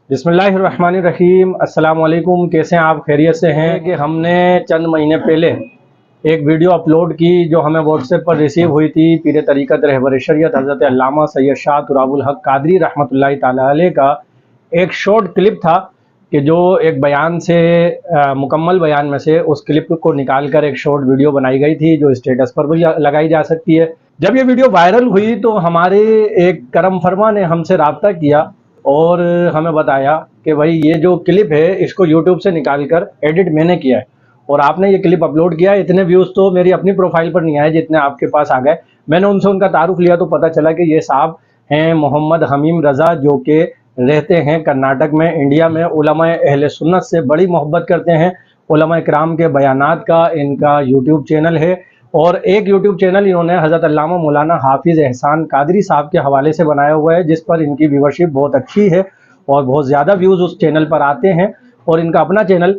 بسم اللہ الرحمن الرحیم۔ السلام علیکم، کیسے ہیں آپ؟ خیریت سے ہیں؟ کہ ہم نے چند مہینے پہلے ایک ویڈیو اپلوڈ کی جو ہمیں واٹس ایپ پر ریسیو ہوئی تھی پیر طریقت رہبر شریعت حضرت علامہ سید شاہ تراب الحق قادری رحمۃ اللہ تعالیٰ علیہ کا ایک شارٹ کلپ تھا کہ جو ایک بیان سے مکمل بیان میں سے اس کلپ کو نکال کر ایک شارٹ ویڈیو بنائی گئی تھی جو اسٹیٹس پر بھی لگائی جا سکتی ہے۔ جب یہ ویڈیو وائرل ہوئی تو ہمارے ایک کرم فرما نے ہم سے رابطہ کیا اور ہمیں بتایا کہ بھائی یہ جو کلپ ہے اس کو یوٹیوب سے نکال کر ایڈٹ میں نے کیا ہے اور آپ نے یہ کلپ اپلوڈ کیا ہے۔ اتنے ویوز تو میری اپنی پروفائل پر نہیں آئے جتنے آپ کے پاس آ گئے۔ میں نے ان سے ان کا تعارف لیا تو پتہ چلا کہ یہ صاحب ہیں محمد حمیم رضا، جو کہ رہتے ہیں کرناٹک میں، انڈیا میں۔ علماء اہل سنت سے بڑی محبت کرتے ہیں۔ علماء کرام کے بیانات کا ان کا یوٹیوب چینل ہے اور ایک یوٹیوب چینل انہوں نے حضرت علامہ مولانا حافظ احسان قادری صاحب کے حوالے سے بنایا ہوا ہے، جس پر ان کی ویورشپ بہت اچھی ہے اور بہت زیادہ ویوز اس چینل پر آتے ہیں، اور ان کا اپنا چینل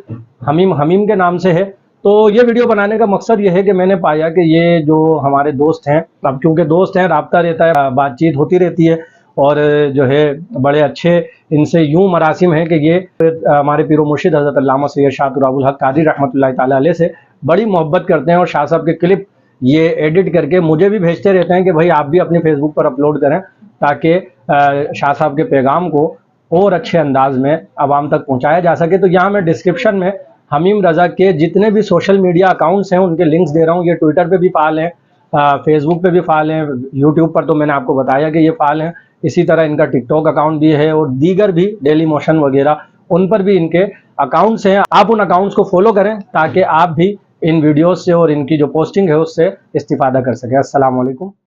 حمیم کے نام سے ہے۔ تو یہ ویڈیو بنانے کا مقصد یہ ہے کہ میں نے پایا کہ یہ جو ہمارے دوست ہیں، اب کیونکہ دوست ہیں رابطہ رہتا ہے، بات چیت ہوتی رہتی ہے، اور جو ہے بڑے اچھے ان سے یوں مراسم ہیں کہ یہ ہمارے پیر و مرشد حضرت علامہ سید شاہ تراب الحق قادری رحمۃ اللہ تعالیٰ علیہ سے بڑی محبت کرتے ہیں، اور شاہ صاحب کے کلپ یہ ایڈٹ کر کے مجھے بھی بھیجتے رہتے ہیں کہ بھائی آپ بھی اپنی فیس بک پر اپلوڈ کریں تاکہ شاہ صاحب کے پیغام کو اور اچھے انداز میں عوام تک پہنچایا جا سکے۔ تو یہاں میں ڈسکرپشن میں حمیم رضا کے جتنے بھی سوشل میڈیا اکاؤنٹس ہیں ان کے لنکس دے رہا ہوں۔ یہ ٹویٹر پہ بھی فعال ہیں، فیس بک پہ بھی فعال ہیں، یوٹیوب پر تو میں نے آپ کو بتایا کہ یہ فعال ہیں، اسی طرح ان کا ٹک ٹاک اکاؤنٹ بھی ہے اور دیگر بھی ڈیلی موشن وغیرہ ان پر بھی ان کے اکاؤنٹس ہیں۔ آپ ان اکاؤنٹس کو فالو کریں تاکہ آپ بھی ان ویڈیوز سے اور ان کی جو پوسٹنگ ہے اس سے استفادہ کر سکیں۔ السلام علیکم۔